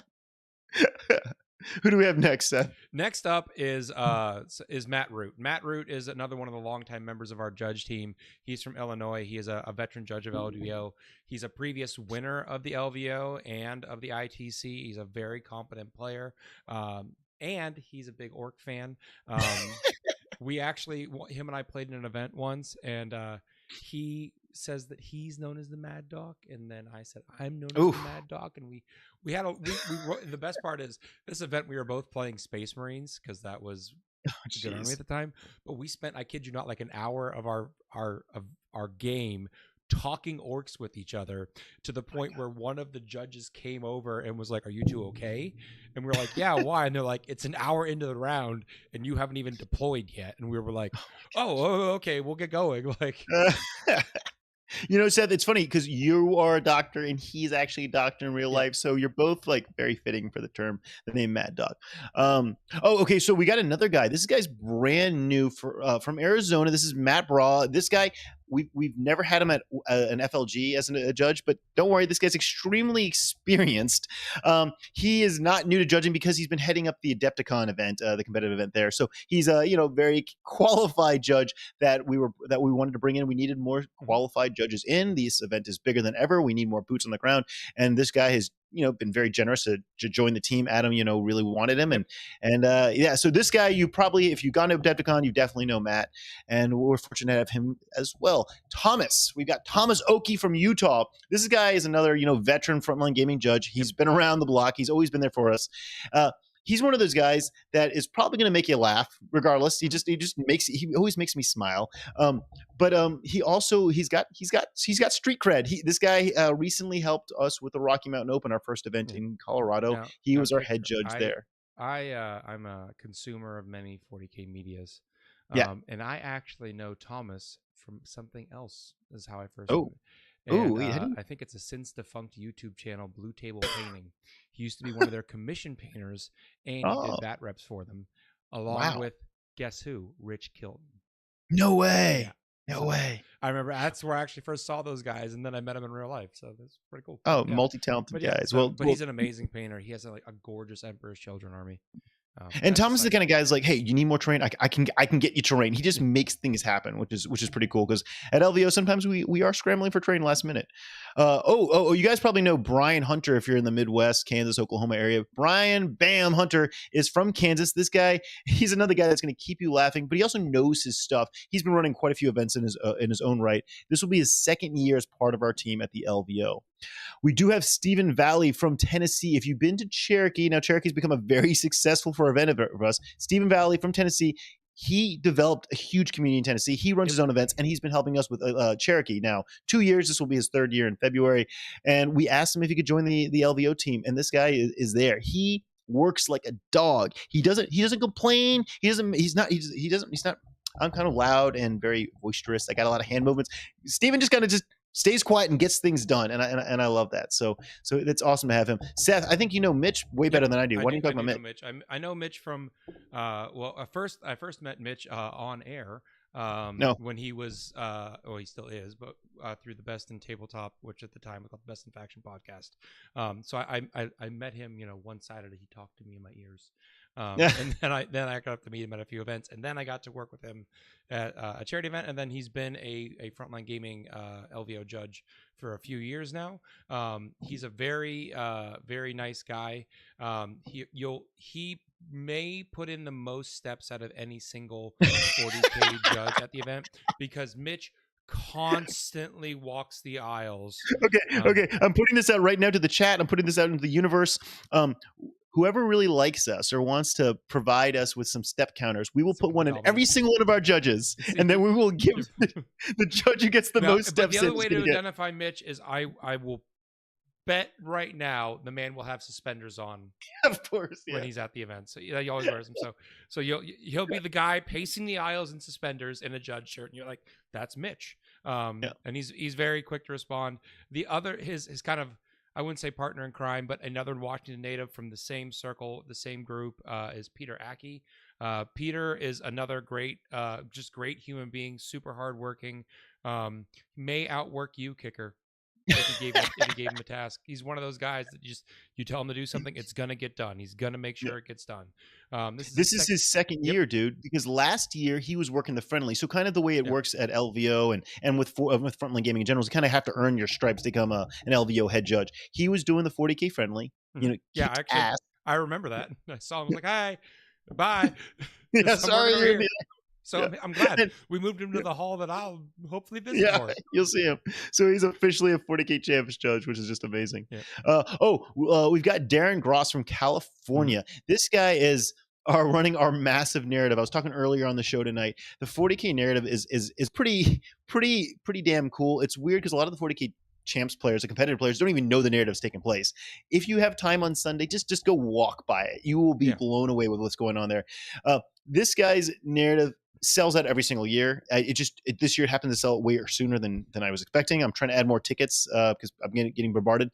Who do we have next, Seth? Next up is Matt Root. Matt Root is another one of the longtime members of our judge team. He's from Illinois. He is a veteran judge of LVO. He's a previous winner of the LVO and of the ITC. He's a very competent player, and he's a big orc fan. Him and I played in an event once, and he says that he's known as the Mad Dok, and then I said I'm known as the Mad Dok, and we the best part is this event we were both playing Space Marines because that was good army at the time, but we spent, I kid you not, like an hour of our game talking orcs with each other to the point where one of the judges came over and was like, "Are you two okay?" And we were like, "Yeah, why?" And they're like, "It's an hour into the round and you haven't even deployed yet." And we were like, "Oh, okay, we'll get going." Like, Seth, it's funny because you are a doctor and he's actually a doctor in real life. So you're both like very fitting for the name Mad Dok. Okay. So we got another guy. This guy's brand new from Arizona. This is Matt Braw. This guy, we've never had him at an FLG as a judge, but don't worry, this guy's extremely experienced. He is not new to judging because he's been heading up the Adepticon event, the competitive event there. So he's a very qualified judge that we wanted to bring in. We needed more qualified judges in. This event is bigger than ever. We need more boots on the ground, and this guy has been very generous to join the team. Adam, really wanted him, and yeah. So this guy, you probably, if you've gone to Adepticon, you definitely know Matt, and we're fortunate to have him as well. Thomas, we've got Thomas Oki from Utah. This guy is another veteran frontline gaming judge. He's been around the block. He's always been there for us. He's one of those guys that is probably going to make you laugh regardless. He always makes me smile. But he's got street cred. This guy recently helped us with the Rocky Mountain Open, our first event in Colorado. Now, he was our head judge there. I'm a consumer of many 40K medias. And I actually know Thomas from something else. Is how I first met him. And, I think it's a since defunct YouTube channel, Blue Table Painting. He used to be one of their commission painters, and he did bat reps for them, along with, guess who? Rich Kilton. No way. Yeah. No way. I remember that's where I actually first saw those guys, and then I met him in real life. So that's pretty cool. Oh, multi-talented guys. But he's an amazing painter. He has a gorgeous Emperor's Children army. And Thomas is the kind of guy who's like, hey, you need more terrain? I can get you terrain. He just makes things happen, which is pretty cool, because at LVO sometimes we are scrambling for terrain last minute. You guys probably know Brian Hunter if you're in the Midwest, Kansas, Oklahoma area. Brian Bam Hunter is from Kansas. This guy, he's another guy that's going to keep you laughing, but he also knows his stuff. He's been running quite a few events in his own right. This will be his second year as part of our team at the LVO. We do have Stephen Valley from Tennessee. If you've been to Cherokee, now Cherokee's become a very successful event for us. Stephen Valley from Tennessee, he developed a huge community in Tennessee. He runs his own events, and he's been helping us with Cherokee now 2 years. This will be his third year in February, and we asked him if he could join the LVO team, and this guy is there. He works like a dog. He doesn't complain. He's not. I'm kind of loud and very boisterous. I got a lot of hand movements. Stephen just kind of stays quiet and gets things done, and I love that. So it's awesome to have him. Seth, I think you know Mitch way better than I do. Why don't you talk about Mitch? I know Mitch from I first met Mitch on air when he was he still is, but through the Best in Tabletop, which at the time was called the Best in Faction podcast. So I met him one-sided. He talked to me in my ears. And then I got to meet him at a few events, and then I got to work with him at a charity event, and then he's been a Frontline Gaming LVO judge for a few years now. He's a very very nice guy. He may put in the most steps out of any single 40K judge at the event, because Mitch constantly walks the aisles. Okay. I'm putting this out right now to the chat. I'm putting this out into the universe. Whoever really likes us or wants to provide us with some step counters, we will put one in every single one of our judges, and then we will give the judge who gets the most steps. The other way to identify Mitch is I will bet right now the man will have suspenders on, of course, when he's at the event. So he always wears them. So he'll be the guy pacing the aisles in suspenders in a judge shirt, and you're like, that's Mitch. And he's very quick to respond. The other his kind of, I wouldn't say partner in crime, but another Washington native from the same circle, the same group, is Peter Aki. Peter is another great human being, super hardworking. May outwork you, Kicker, if you gave him a task. He's one of those guys that you tell him to do something, it's gonna get done. He's gonna make sure it gets done. This is his second year, dude, because last year he was working the friendly. So kind of the way it works at LVO and with Frontline Gaming in general is you kind of have to earn your stripes to become an LVO head judge. He was doing the 40K friendly. I remember that. I saw him, I was like, hi, bye. Sorry. So I'm glad we moved him to the hall that I'll hopefully visit more. You'll see him. So he's officially a 40K champs judge, which is just amazing. We've got Darren Gross from California. This guy is running our massive narrative. I was talking earlier on the show tonight. The 40K narrative is pretty damn cool. It's weird because a lot of the 40K champs players, the competitive players, don't even know the narrative's taking place. If you have time on Sunday, just go walk by it. You will be blown away with what's going on there. This guy's narrative sells out every single year. This year it happened to sell way sooner than I was expecting. I'm trying to add more tickets because I'm getting bombarded.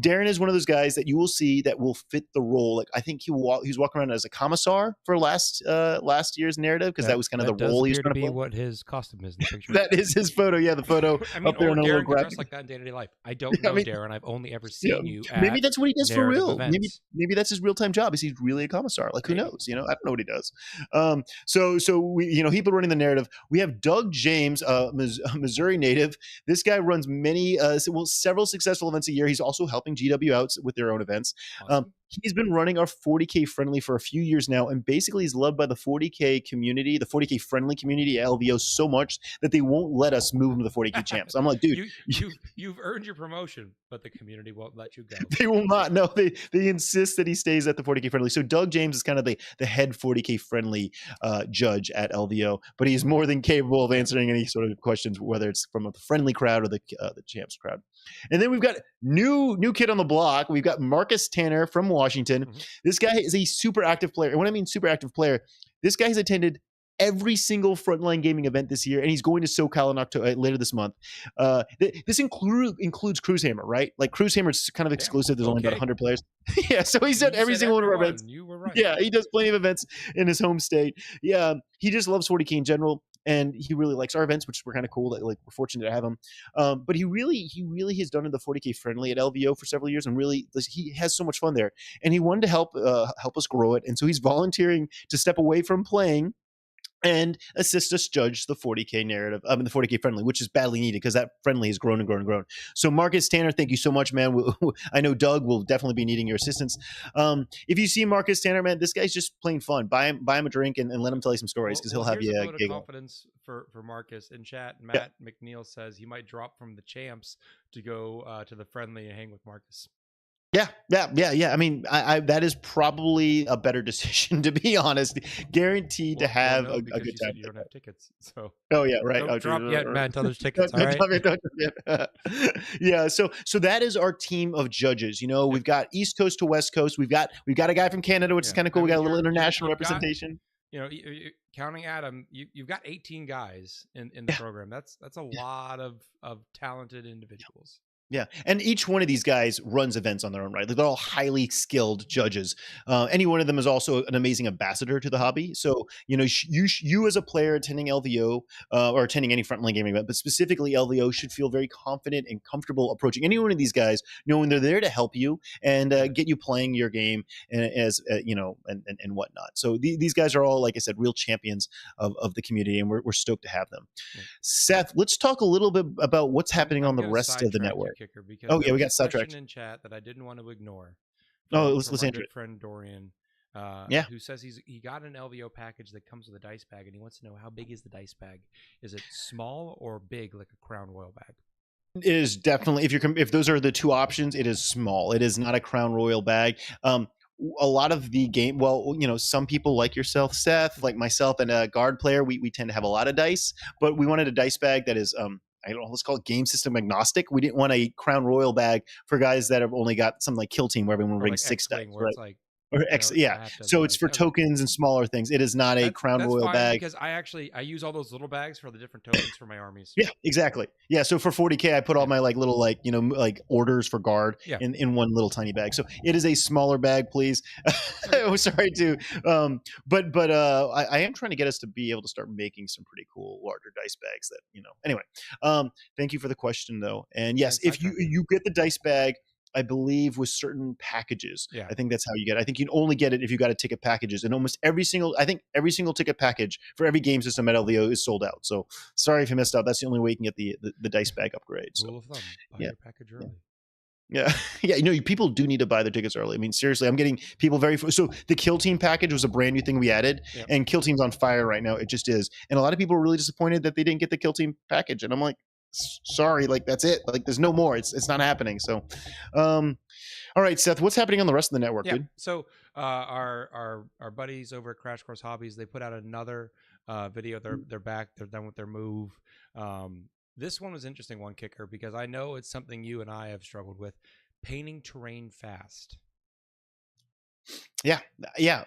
Darren is one of those guys that you will see that will fit the role. Like I think he's walking around as a commissar for last year's narrative, because that was kind of the role he was trying to be play. what his costume is in the picture. That is his photo. Yeah, the photo I mean, up there or on a Darren little could graphic. dress like that in day-to-day life. I don't know Darren. I've only ever seen you at maybe that's what he does for real. events. Maybe that's his real-time job. Is he's really a commissar? Like who knows? I don't know what he does. So we, he's been running the narrative. We have Doug James, Missouri native. This guy runs many, several successful events a year. He's also helping GW out with their own events. Awesome. He's been running our 40K friendly for a few years now, and basically he's loved by the 40K community, the 40K friendly community at LVO so much that they won't let us move him to the 40K champs. I'm like, dude, you've earned your promotion, but the community won't let you go. They will not. No, they insist that he stays at the 40K friendly. So Doug James is kind of the head 40K friendly judge at LVO, but he's more than capable of answering any sort of questions, whether it's from a friendly crowd or the champs crowd. And then we've got new kid on the block. We've got Marcus Tanner from Washington. Mm-hmm. This guy is a super active player. And when I mean super active player, this guy has attended every single Frontline Gaming event this year, and he's going to SoCal in October later this month. This includes Cruisehammer, right? Like Cruisehammer is kind of exclusive. There's only about 100 players. Yeah, so he's at every single one of our events. You were right. Yeah, he does plenty of events in his home state. Yeah, he just loves 40K in general, and he really likes our events, which we're kind of cool. Like we're fortunate to have him. But he really has done the 40K friendly at LVO for several years, and really he has so much fun there. And he wanted to help us grow it, and so he's volunteering to step away from playing and assist us judge the 40K narrative, the 40K friendly, which is badly needed because that friendly has grown and grown and grown. So Marcus Tanner, thank you so much, man. I know Doug will definitely be needing your assistance. If you see Marcus Tanner, man, this guy's just plain fun. Buy him a drink and let him tell you some stories, because he'll have you a vote of confidence for Marcus in chat. Matt McNeil says he might drop from the champs to go to the friendly and hang with Marcus. Yeah. I mean, I that is probably a better decision, to be honest. Guaranteed to have a good time. You don't have tickets, so. Oh yeah, right. Don't drop yet, man. Until there's tickets. All right. Yeah. So that is our team of judges. We've got East Coast to West Coast. We've got a guy from Canada, which is kind of cool. We got a little international representation. Counting Adam, you've got 18 guys in the program. That's a lot of talented individuals. Yeah, and each one of these guys runs events on their own right. They're all highly skilled judges. Any one of them is also an amazing ambassador to the hobby. So, you as a player attending LVO or attending any Frontline Gaming event, but specifically LVO, should feel very confident and comfortable approaching any one of these guys, knowing they're there to help you and get you playing your game and whatnot. So these guys are all, like I said, real champions of the community, and we're stoked to have them. Yeah. Seth, let's talk a little bit about what's happening on the rest of the network. Kicker, because we got sidetracked in chat that I didn't want to ignore. Let's answer it. Friend Dorian, who says he got an LVO package that comes with a dice bag, and he wants to know, how big is the dice bag? Is it small or big, like a Crown Royal bag? It is definitely, if those are the two options, it is small. It is not a Crown Royal bag. A lot of the game, some people like yourself, Seth, like myself, and a guard player, we tend to have a lot of dice, but we wanted a dice bag that is I don't know, let's call it game system agnostic. We didn't want a Crown Royal bag for guys that have only got something like Kill Team, where everyone brings 6 dice, right? So it's for tokens and smaller things. It is not a Crown Royal bag, because I use all those little bags for the different tokens for my armies. Yeah, exactly. Yeah, so for 40K, I put all my little orders for guard in one little tiny bag. So it is a smaller bag, please. Sorry to, but I am trying to get us to be able to start making some pretty cool larger dice bags that Anyway, thank you for the question though. And yes, if you get the dice bag, I believe, with certain packages. Yeah. I think that's how you get it. I think you can only get it if you got a ticket packages. And almost every single ticket package for every game system at LVO is sold out. So sorry if you missed out. That's the only way you can get the dice bag upgrade. Rule of thumb, buy your package early. Yeah. People do need to buy their tickets early. I mean, seriously, I'm getting people so the Kill Team package was a brand new thing we added, and Kill Team's on fire right now. It just is. And a lot of people are really disappointed that they didn't get the Kill Team package. And I'm like, sorry, that's it. There's no more. It's not happening. So, all right, Seth, what's happening on the rest of the network, dude? So, our buddies over at Crash Course Hobbies, they put out another video. They're back. They're done with their move. This one was an interesting one, Kicker, because I know it's something you and I have struggled with: painting terrain fast. Yeah.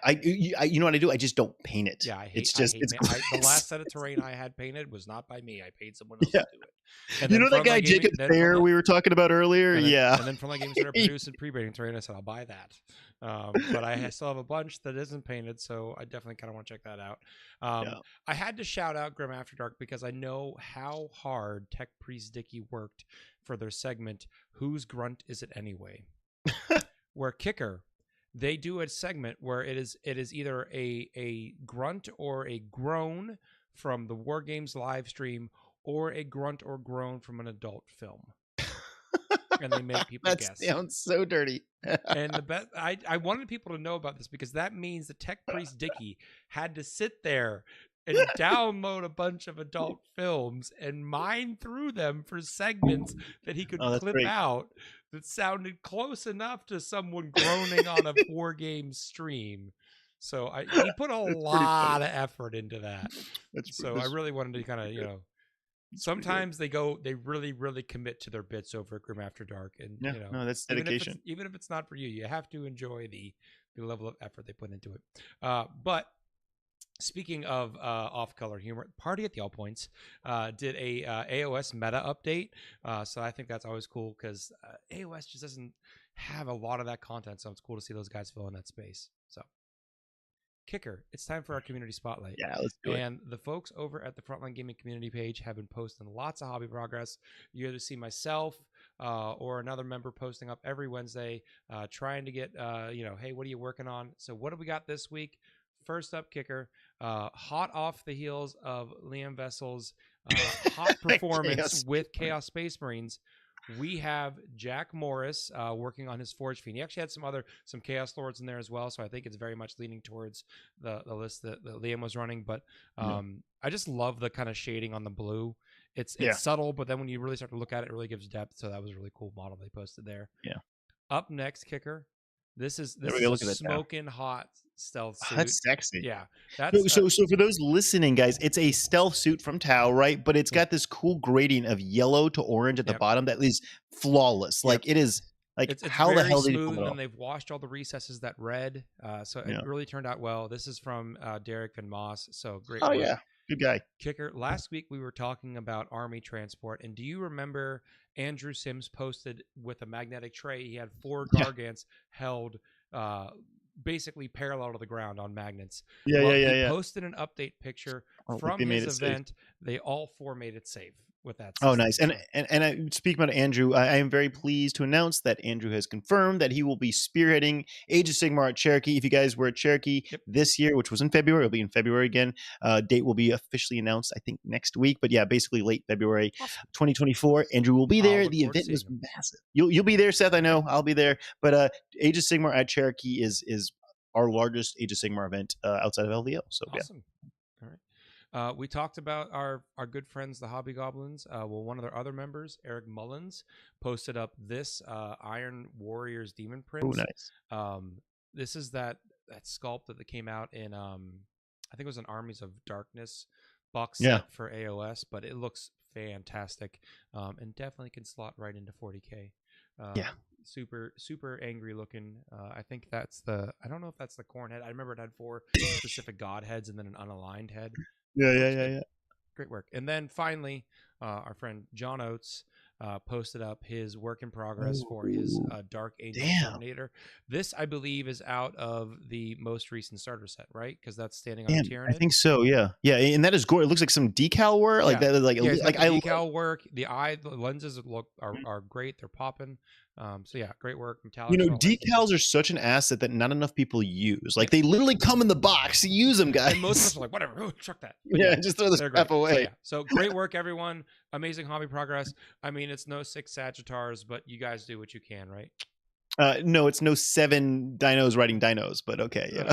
I you know what I do? I just don't paint it. Yeah, I hate. The last set of terrain I had painted was not by me. I paid someone else to do it. And you know that guy Jacob Fair we were talking about earlier? And yeah. And then Frontline Gaming started producing pre-painting terrain. I said I'll buy that. But I still have a bunch that isn't painted, so I definitely kind of want to check that out. I had to shout out Grim After Dark because I know how hard Tech Priest Dicky worked for their segment. Whose grunt is it anyway? Where Kicker, they do a segment where it is either a grunt or a groan from the War Games live stream, or a grunt or groan from an adult film. And they make people guess. That sounds so dirty. And the best, I wanted people to know about this because that means that Tech Priest Dicky had to sit there and download a bunch of adult films and mine through them for segments that he could clip out that sounded close enough to someone groaning on a War Games stream. So he put a lot of effort into that. I really wanted to kind of, sometimes they really, really commit to their bits over at Grim After Dark. And, that's dedication. Even if it's not for you, you have to enjoy the level of effort they put into it. But speaking of off-color humor, Party at the All Points did a AOS meta update. So I think that's always cool because AOS just doesn't have a lot of that content. So it's cool to see those guys fill in that space. So Kicker, it's time for our community spotlight. Yeah, let's do it. And the folks over at the Frontline Gaming community page have been posting lots of hobby progress. You either see myself or another member posting up every Wednesday, trying to get, hey, what are you working on? So what do we got this week? First up, Kicker, hot off the heels of Liam Vessel's hot performance with Chaos Space Marines, we have Jack Morris working on his Forge Fiend. He actually had some Chaos Lords in there as well, so I think it's very much leaning towards the list that Liam was running. But I just love the kind of shading on the blue. It's subtle, but then when you really start to look at it, it really gives depth. So that was a really cool model they posted there. Yeah. Up next, Kicker. This is a smoking hot stealth suit. That's sexy. Yeah. So for those listening, guys, it's a stealth suit from Tau, right? But it's got this cool gradient of yellow to orange at the bottom that is flawless. Like it is. Like it's how the hell did you pull it off? And they've washed all the recesses that red. So it really turned out well. This is from Derek Van Moss. So great. Oh yeah. Good guy. Kicker. Last week we were talking about army transport, and do you remember Andrew Sims posted with a magnetic tray? He had 4 Gargants held basically parallel to the ground on magnets. He posted an update picture from his event. They all 4 made it safe with that system. Oh, nice. And speaking about Andrew, I am very pleased to announce that Andrew has confirmed that he will be spearheading Age of Sigmar at Cherokee. If you guys were at Cherokee this year, which was in February, it'll be in February again. Date will be officially announced, I think, next week. But yeah, basically late February 2024. Andrew will be there. The event was massive. You'll be there, Seth. I know. I'll be there. But Age of Sigmar at Cherokee is our largest Age of Sigmar event outside of LVO. So awesome. All right. We talked about our good friends, the Hobby Goblins. One of their other members, Eric Mullins, posted up this Iron Warriors Demon Prince. Oh, nice. This is that sculpt that came out in, I think it was an Armies of Darkness box set for AOS, but it looks fantastic and definitely can slot right into 40K. Super, super angry looking. I think I don't know if that's the corn head. I remember it had 4 specific god heads and then an unaligned head. Yeah. Great work. And then finally, our friend John Oates posted up his work in progress for his Dark Angel Terminator. This, I believe, is out of the most recent starter set, right? Because that's standing on a Tyranid. I think so. Yeah, and that is gorgeous. It looks like some decal work, like that. Like decal work. The lenses are great. They're popping. So yeah, great work. Metallic. Decals are such an asset that not enough people use. Like they literally come in the box. Use them, guys. And most of us are like, whatever, chuck that. But just throw this crap away. So great work, everyone. Amazing hobby progress. I mean, it's no 6 Sagittars, but you guys do what you can, right? No, it's no 7 dinos riding dinos, but okay.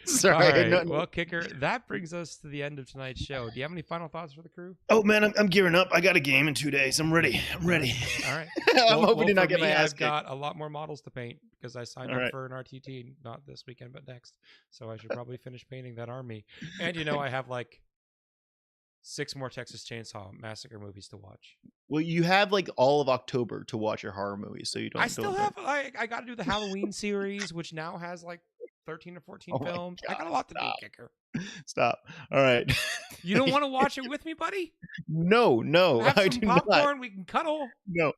Sorry. Right. Well, Kicker, that brings us to the end of tonight's show. Do you have any final thoughts for the crew? Oh, man, I'm gearing up. I got a game in 2 days. I'm ready. All right. I'm hoping to not get my ass kicked. I've got a lot more models to paint because I signed up for an RTT, not this weekend, but next. So I should probably finish painting that army. And, I have like 6 more Texas Chainsaw Massacre movies to watch. Well, you have like all of October to watch your horror movies, so you don't. I still have. I got to do the Halloween series, which now has like 13 or 14 films. I got a lot to do, Kicker. Stop. All right. You don't want to watch it with me, buddy? No, Have some I do popcorn. not. We can cuddle. No.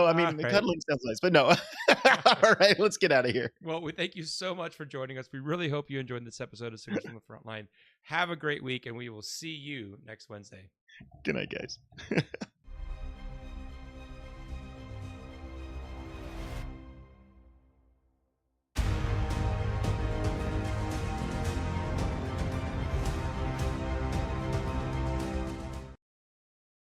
I mean, the cuddling sounds nice, but no. All right, let's get out of here. Well, we thank you so much for joining us. We really hope you enjoyed this episode of Singers from the Frontline. Have a great week, and we will see you next Wednesday. Good night, guys.